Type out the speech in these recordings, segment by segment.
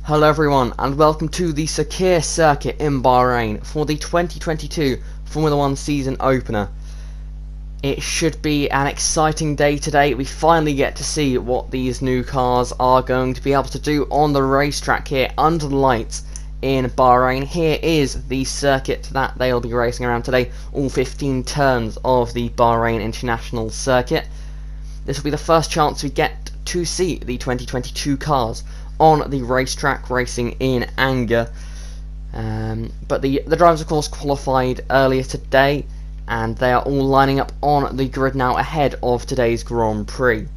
Hello everyone and welcome to the SAKHIR circuit in Bahrain for the 2022 Formula 1 season opener. It should be an exciting day today. We finally get to see what these new cars are going to be able to do on the racetrack here under the lights in Bahrain. Here is the circuit that they'll be racing around today, all 15 turns of the Bahrain International Circuit. This will be the first chance we get to see the 2022 cars on the racetrack racing in anger. But the drivers of course qualified earlier today and they are all lining up on the grid now ahead of today's Grand Prix.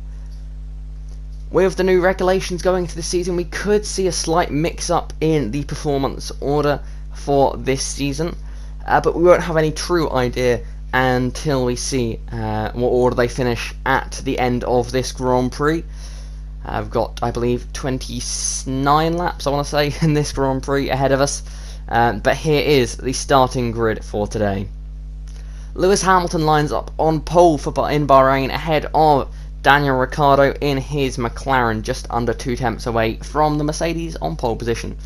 With the new regulations going into the season, we could see a slight mix up in the performance order for this season, but we won't have any true idea until we see what order they finish at the end of this Grand Prix. I've got, I believe, 29 laps, I want to say, in this Grand Prix ahead of us. But here is the starting grid for today. Lewis Hamilton lines up on pole in Bahrain ahead of Daniel Ricciardo in his McLaren, just under 2 tenths away from the Mercedes on pole position.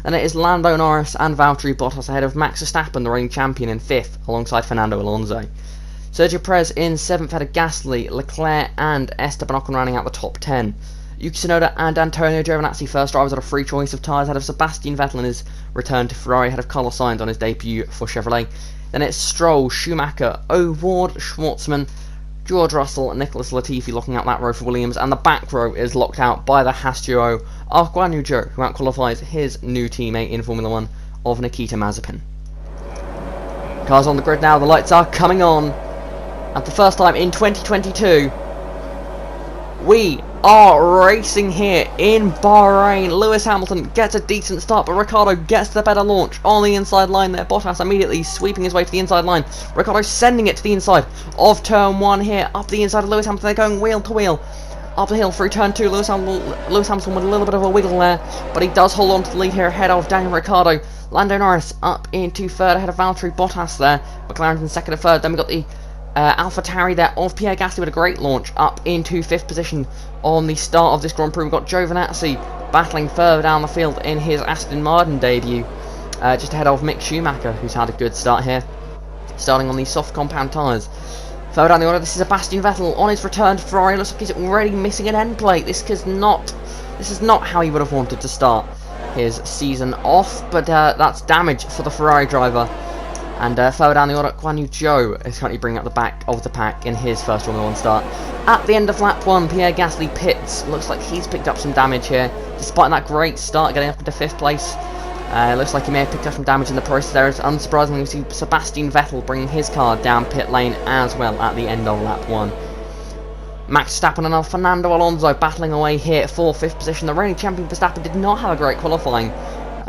And it is Lando Norris and Valtteri Bottas ahead of Max Verstappen, the reigning champion, in 5th, alongside Fernando Alonso. Sergio Perez in 7th ahead of Gasly, Leclerc and Esteban Ocon rounding out the top 10. Yuki Tsunoda and Antonio Giovinazzi, first drivers, had a free choice of tyres ahead of Sebastian Vettel in his return to Ferrari, ahead of Carlos Sainz on his debut for Chevrolet. Then it's Stroll, Schumacher, O'Ward, Schwartzman, George Russell and Nicholas Latifi locking out that row for Williams, and the back row is locked out by the Haas duo of Guan Yu Zhou, who outqualifies his new teammate in Formula 1 of Nikita Mazepin. Cars on the grid now, the lights are coming on. And for the first time in 2022, we are racing here in Bahrain. Lewis Hamilton gets a decent start, but Ricciardo gets the better launch on the inside line there. Bottas immediately sweeping his way to the inside line. Ricciardo sending it to the inside of turn 1 here, up the inside of Lewis Hamilton. They're going wheel to wheel up the hill through turn 2. Lewis Hamilton with a little bit of a wiggle there, but he does hold on to the lead here ahead of Daniel Ricciardo. Lando Norris up into 3rd ahead of Valtteri Bottas there. McLaren's in 2nd and 3rd. Then we've got the AlphaTauri there of Pierre Gasly with a great launch up into 5th position on the start of this Grand Prix. We've got Giovinazzi battling further down the field in his Aston Martin debut, just ahead of Mick Schumacher, who's had a good start here, starting on these soft compound tyres. Further down the order, this is Sebastian Vettel on his return to Ferrari. Looks like he's already missing an end plate. This is not how he would have wanted to start his season off, but that's damage for the Ferrari driver. And further down the order, Guan Yu Zhou is currently bringing up the back of the pack in his first Formula 1 start. At the end of lap 1, Pierre Gasly pits. Looks like he's picked up some damage here, despite that great start getting up into 5th place. Looks like he may have picked up some damage in the process there. It's unsurprisingly, we see Sebastian Vettel bringing his car down pit lane as well at the end of lap 1. Max Verstappen and Fernando Alonso battling away here for 5th position. The reigning champion Verstappen did not have a great qualifying.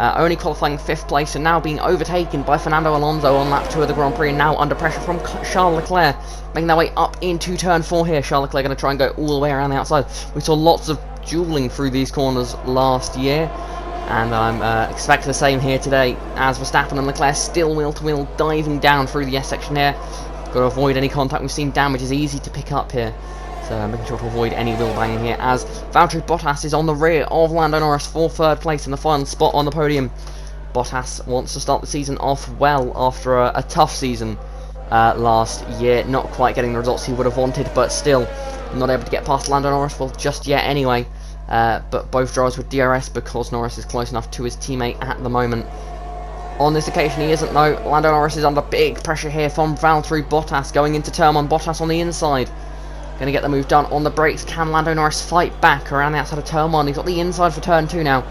Only qualifying 5th place and now being overtaken by Fernando Alonso on lap 2 of the Grand Prix, and now under pressure from Charles Leclerc, making their way up into turn 4 here. Charles Leclerc going to try and go all the way around the outside. We saw lots of duelling through these corners last year, and I'm expecting the same here today, as Verstappen and Leclerc still wheel to wheel diving down through the S section here. Got to avoid any contact. We've seen damage is easy to pick up here, so making sure to avoid any wheel banging here, as Valtteri Bottas is on the rear of Lando Norris for 3rd place in the final spot on the podium. Bottas wants to start the season off well after a tough season last year, not quite getting the results he would have wanted, but still not able to get past Lando Norris just yet anyway. But both drivers with DRS because Norris is close enough to his teammate at the moment. On this occasion he isn't though. Lando Norris is under big pressure here from Valtteri Bottas going into turn 1. Bottas on the inside, going to get the move done on the brakes. Can Lando Norris fight back around the outside of turn 1? He's got the inside for turn 2 now.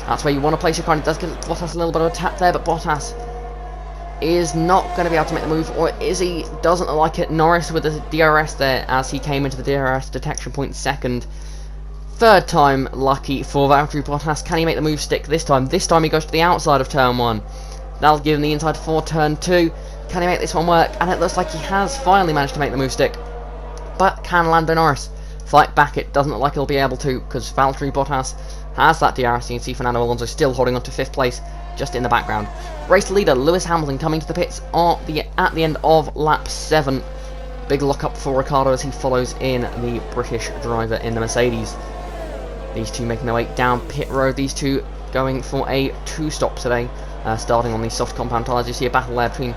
That's where you want to place your car. He does give Bottas a little bit of a tap there, but Bottas is not going to be able to make the move, or is he? Doesn't look like it. Norris with the DRS there as he came into the DRS detection point 2nd. 3rd time lucky for Valtteri Bottas. Can he make the move stick this time? This time he goes to the outside of turn 1. That'll give him the inside for turn 2. Can he make this one work? And it looks like he has finally managed to make the move stick. But can Lando Norris fight back? It doesn't look like he'll be able to, because Valtteri Bottas has that DRS. You can see Fernando Alonso still holding on to 5th place just in the background. Race leader Lewis Hamilton coming to the pits at the end of lap 7. Big lock up for Ricciardo as he follows in the British driver in the Mercedes. These two making their way down pit road. These two going for a 2-stop today, starting on the soft compound tyres. You see a battle there between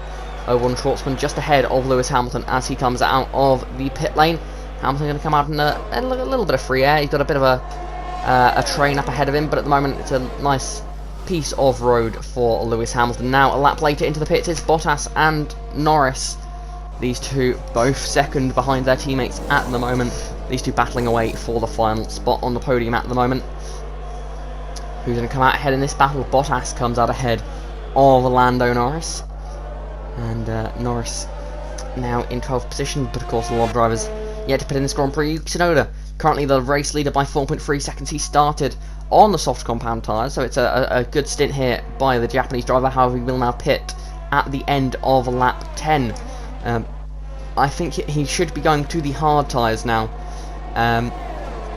Owen Schwartzman just ahead of Lewis Hamilton as he comes out of the pit lane. Hamilton going to come out in a little bit of free air. He's got a bit of a train up ahead of him, but at the moment it's a nice piece of road for Lewis Hamilton. Now a lap later into the pits is Bottas and Norris. These two both second behind their teammates at the moment. These two battling away for the final spot on the podium at the moment. Who's going to come out ahead in this battle? Bottas comes out ahead of Lando Norris. And Norris now in 12th position, but of course a lot of drivers yet to pit in this Grand Prix. Yuki Tsunoda, currently the race leader by 4.3 seconds. He started on the soft compound tyres, so it's a good stint here by the Japanese driver. However, he will now pit at the end of lap 10. I think he should be going to the hard tyres now.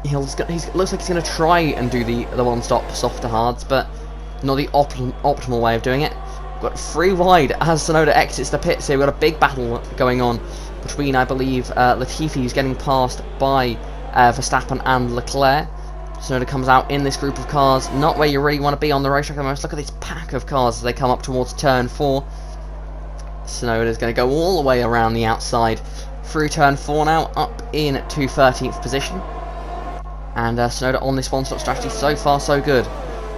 He looks like he's going to try and do the one-stop soft to hards, but not the optimal way of doing it. We've got 3 wide as Tsunoda exits the pits here. We've got a big battle going on between, I believe, Latifi, who's getting passed by Verstappen and Leclerc. Tsunoda comes out in this group of cars, not where you really want to be on the racetrack at the moment. Look at this pack of cars as they come up towards turn 4. Tsunoda's going to go all the way around the outside through turn 4 now, up into 13th position. And Tsunoda on this one-stop strategy, so far so good.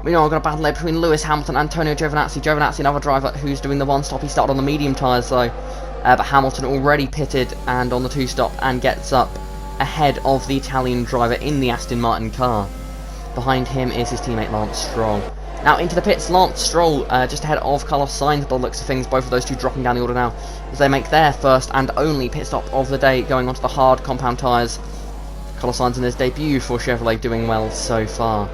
We know we've got a battle there between Lewis Hamilton and Antonio Giovinazzi. Giovinazzi, another driver who's doing the one-stop. He started on the medium tyres though, but Hamilton already pitted and on the 2-stop and gets up ahead of the Italian driver in the Aston Martin car. Behind him is his teammate Lance Stroll. Now into the pits, Lance Stroll just ahead of Carlos Sainz by the looks of things. Both of those two dropping down the order now as they make their first and only pit stop of the day, going onto the hard compound tyres. Carlos Sainz in his debut for Chevrolet doing well so far.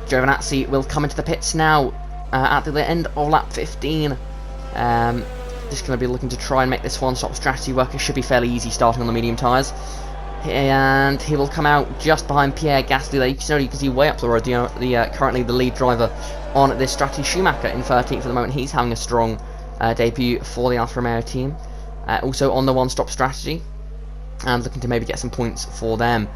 Giovinazzi will come into the pits now at the end of lap 15. Just going to be looking to try and make this one-stop strategy work. It should be fairly easy starting on the medium tyres. And he will come out just behind Pierre Gasly there. You can see way up the road, currently the lead driver on this strategy. Schumacher in 13th at the moment. He's having a strong debut for the Alfa Romeo team. Also on the one-stop strategy, and looking to maybe get some points for them.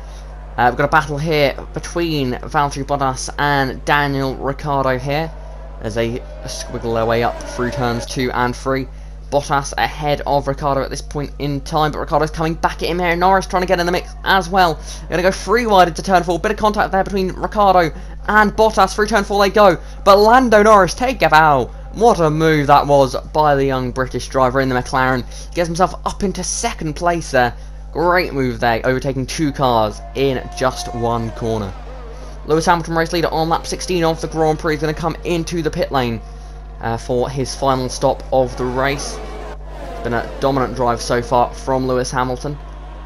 We've got a battle here between Valtteri Bottas and Daniel Ricciardo here, as they squiggle their way up through turns 2 and 3. Bottas ahead of Ricciardo at this point in time, but Ricciardo's coming back at him here. Norris trying to get in the mix as well. Going to go 3 wide into turn 4. Bit of contact there between Ricciardo and Bottas. Through turn 4 they go, but Lando Norris, take a bow. What a move that was by the young British driver in the McLaren. He gets himself up into 2nd place there. Great move there, overtaking 2 cars in just 1 corner. Lewis Hamilton, race leader on lap 16 of the Grand Prix, is going to come into the pit lane for his final stop of the race. It's been a dominant drive so far from Lewis Hamilton.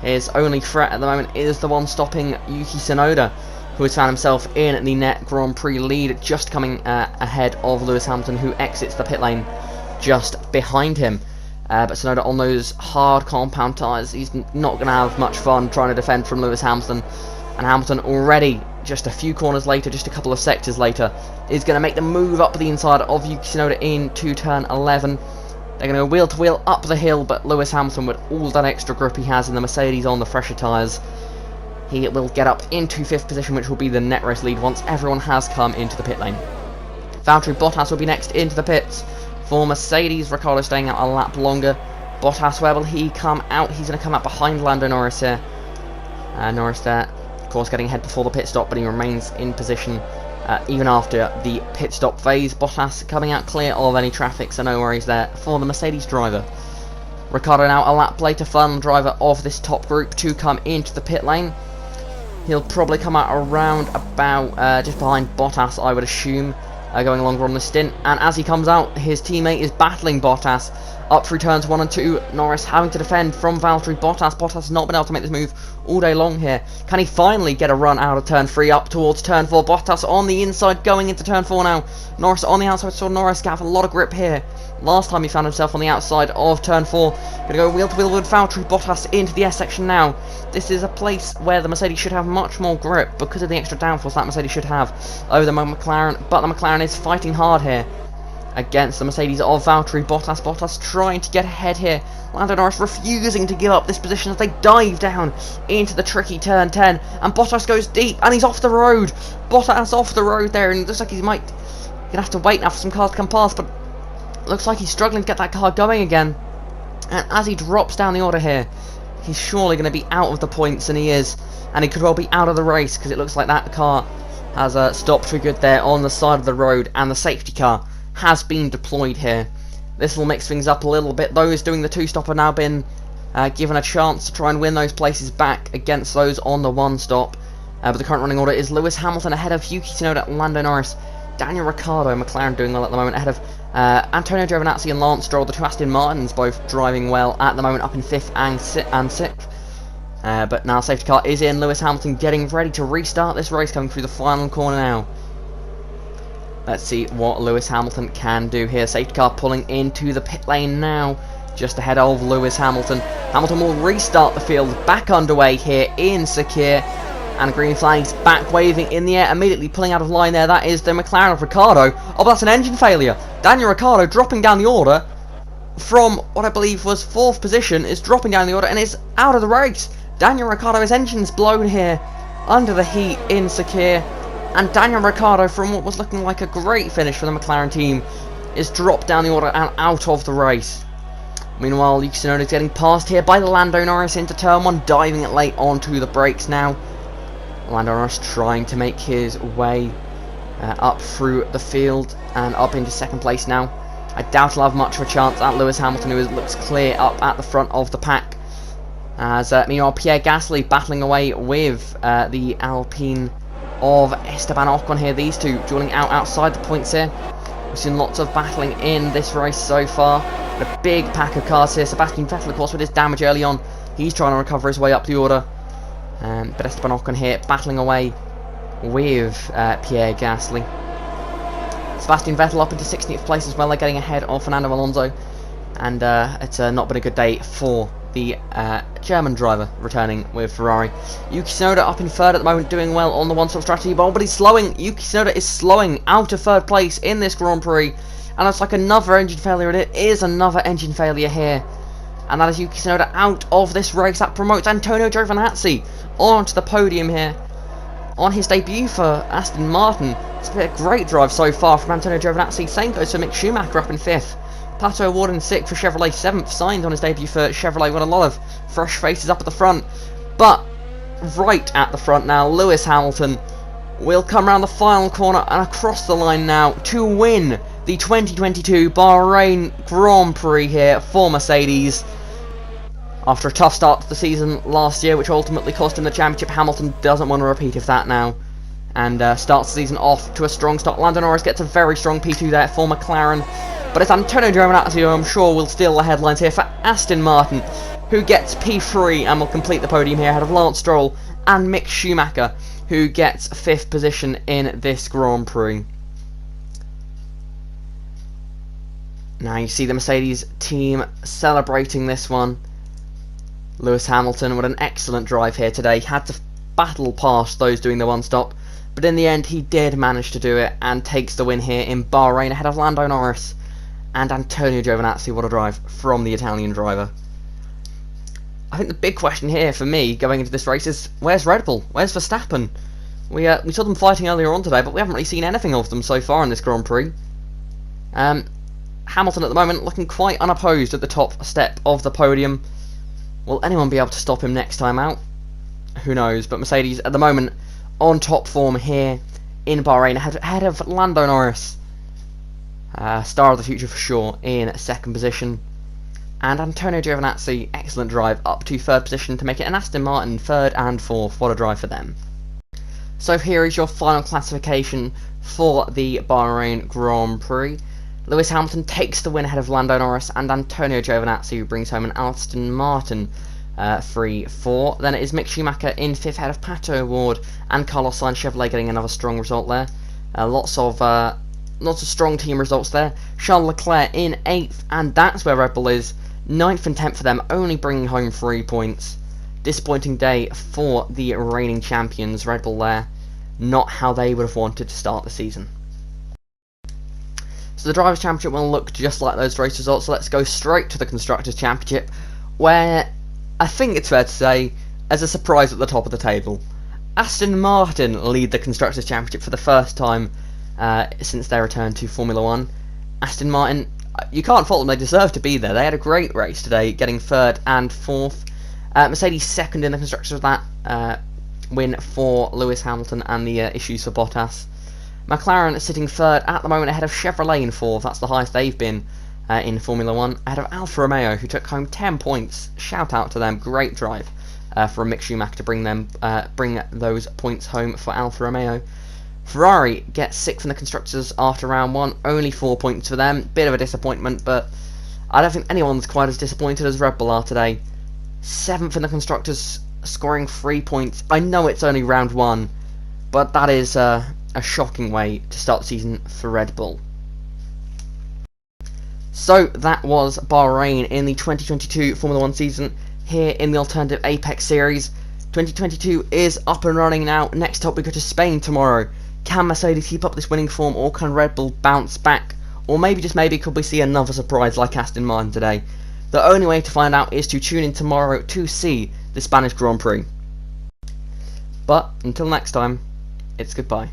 His only threat at the moment is the one stopping Yuki Tsunoda, who has found himself in the net Grand Prix lead, just coming ahead of Lewis Hamilton, who exits the pit lane just behind him. But Tsunoda on those hard compound tyres, he's not going to have much fun trying to defend from Lewis Hamilton. And Hamilton already, just a few corners later, just a couple of sectors later, is going to make the move up the inside of Yuki Tsunoda into turn 11. They're going to go wheel to wheel up the hill, but Lewis Hamilton, with all that extra grip he has in the Mercedes on the fresher tyres, he will get up into 5th position, which will be the net race lead once everyone has come into the pit lane. Valtteri Bottas will be next into the pits for Mercedes. Ricciardo staying out a lap longer. Bottas, where will he come out? He's going to come out behind Lando Norris here. Norris there, of course, getting ahead before the pit stop, but he remains in position even after the pit stop phase. Bottas coming out clear of any traffic, so no worries there for the Mercedes driver. Ricciardo now a lap later, final driver of this top group to come into the pit lane. He'll probably come out around about just behind Bottas, I would assume, going longer on the stint. And as he comes out, his teammate is battling Bottas up through turns 1 and 2. Norris having to defend from Valtteri Bottas. Bottas has not been able to make this move all day long here. Can he finally get a run out of turn 3 up towards turn 4? Bottas on the inside going into turn 4 now. Norris on the outside, so Norris got a lot of grip here. Last time he found himself on the outside of turn 4. Gonna go wheel to wheel with Valtteri Bottas into the S section now. This is a place where the Mercedes should have much more grip because of the extra downforce that Mercedes should have over the McLaren, but the McLaren is fighting hard here. against the Mercedes of Valtteri Bottas. Bottas trying to get ahead here. Lando Norris refusing to give up this position as they dive down into the tricky turn 10. And Bottas goes deep and he's off the road. Bottas off the road there, and it looks like he's gonna have to wait now for some cars to come past, but it looks like he's struggling to get that car going again. And as he drops down the order here, he's surely going to be out of the points, and he is. And he could well be out of the race, because it looks like that car has stopped for good there on the side of the road, and the safety car has been deployed here. This will mix things up a little bit. Those doing the two-stop have now been given a chance to try and win those places back against those on the one-stop. But the current running order is Lewis Hamilton ahead of Yuki Tsunoda, Lando Norris, Daniel Ricciardo, McLaren doing well at the moment, ahead of Antonio Giovinazzi and Lance Stroll, the two Aston Martins both driving well at the moment, up in 5th and 6th. But now safety car is in. Lewis Hamilton getting ready to restart this race, coming through the final corner now. Let's see what Lewis Hamilton can do here. Safety car pulling into the pit lane now, just ahead of Lewis Hamilton. Hamilton will restart the field, back underway here in SAKHIR. And green flags back waving in the air, immediately pulling out of line there. That is the McLaren of Ricciardo. Oh, but that's an engine failure. Daniel Ricciardo dropping down the order from what I believe was 4th position, is dropping down the order and is out of the race. Daniel Ricciardo's engine's blown here under the heat in SAKHIR. And Daniel Ricciardo, from what was looking like a great finish for the McLaren team, is dropped down the order and out of the race. Meanwhile, Yuki Tsunoda is getting passed here by Lando Norris into turn 1, diving it late onto the brakes now. Lando Norris trying to make his way up through the field and up into 2nd place now. I doubt he'll have much of a chance at Lewis Hamilton, who looks clear up at the front of the pack. As meanwhile, Pierre Gasly battling away with the Alpine of Esteban Ocon here. These two dueling out outside the points here. We've seen lots of battling in this race so far. A big pack of cars here. Sebastian Vettel, of course, with his damage early on, he's trying to recover his way up the order. But Esteban Ocon here battling away with Pierre Gasly. Sebastian Vettel up into 16th place as well. They're getting ahead of Fernando Alonso. And it's not been a good day for the German driver returning with Ferrari. Yuki Tsunoda up in 3rd at the moment, doing well on the one-stop strategy ball, but he's slowing. Yuki Tsunoda is slowing out of 3rd place in this Grand Prix. And it's like another engine failure, and it is another engine failure here. And that is Yuki Tsunoda out of this race. That promotes Antonio Giovinazzi onto the podium here on his debut for Aston Martin. It's been a great drive so far from Antonio Giovinazzi. Same goes for Mick Schumacher up in 5th. Pato O'Ward in 6th for Chevrolet, 7th signed on his debut for Chevrolet. With a lot of fresh faces up at the front. But right at the front now, Lewis Hamilton will come around the final corner and across the line now to win the 2022 Bahrain Grand Prix here for Mercedes. After a tough start to the season last year, which ultimately cost him the championship, Hamilton doesn't want to repeat of that now, and starts the season off to a strong start. Lando Norris gets a very strong P2 there for McLaren, but it's Antonio Giovinazzi who I'm sure will steal the headlines here for Aston Martin, who gets P3 and will complete the podium here ahead of Lance Stroll and Mick Schumacher, who gets 5th position in this Grand Prix. Now you see the Mercedes team celebrating this one. Lewis Hamilton with an excellent drive here today. Had to battle past those doing the one-stop, but in the end he did manage to do it and takes the win here in Bahrain ahead of Lando Norris and Antonio Giovinazzi. What a drive from the Italian driver. I think the big question here for me going into this race is, where's Red Bull? Where's Verstappen? We saw them fighting earlier on today, but we haven't really seen anything of them so far in this Grand Prix. Hamilton at the moment looking quite unopposed at the top step of the podium. Will anyone be able to stop him next time out? Who knows, but Mercedes at the moment on top form here in Bahrain, ahead of Lando Norris. Star of the future for sure, in 2nd position. And Antonio Giovinazzi, excellent drive up to 3rd position to make it an Aston Martin 3rd and 4th. What a drive for them. So here is your final classification for the Bahrain Grand Prix. Lewis Hamilton takes the win ahead of Lando Norris and Antonio Giovinazzi, who brings home an Aston Martin 3-4. Then it is Mick Schumacher in 5th ahead of Pato O'Ward and Carlos Sainz. Chevrolet getting another strong result there. Lots of strong team results there. Charles Leclerc in 8th, and that's where Red Bull is. 9th and 10th for them, only bringing home 3 points. Disappointing day for the reigning champions, Red Bull there. Not how they would have wanted to start the season. So the Drivers' Championship will look just like those race results, so let's go straight to the Constructors' Championship, where I think it's fair to say, as a surprise at the top of the table, Aston Martin lead the Constructors' Championship for the first time since their return to Formula 1. Aston Martin, you can't fault them, they deserve to be there. They had a great race today, getting 3rd and 4th. Mercedes 2nd in the Constructors with that win for Lewis Hamilton and the issues for Bottas. McLaren sitting 3rd at the moment ahead of Chevrolet in 4th. That's the highest they've been in Formula 1. Ahead of Alfa Romeo, who took home 10 points. Shout out to them. Great drive for Mick Schumacher to bring those points home for Alfa Romeo. Ferrari gets 6th in the Constructors after round 1. Only 4 points for them. Bit of a disappointment, but I don't think anyone's quite as disappointed as Red Bull are today. 7th in the Constructors, scoring 3 points. I know it's only round 1, but that is a shocking way to start the season for Red Bull. So that was Bahrain in the 2022 Formula 1 season here in the Alternative Apex Series. 2022 is up and running now. Next up we go to Spain tomorrow. Can Mercedes keep up this winning form, or can Red Bull bounce back? Or maybe, just maybe, could we see another surprise like Aston Martin today? The only way to find out is to tune in tomorrow to see the Spanish Grand Prix. But until next time, it's goodbye.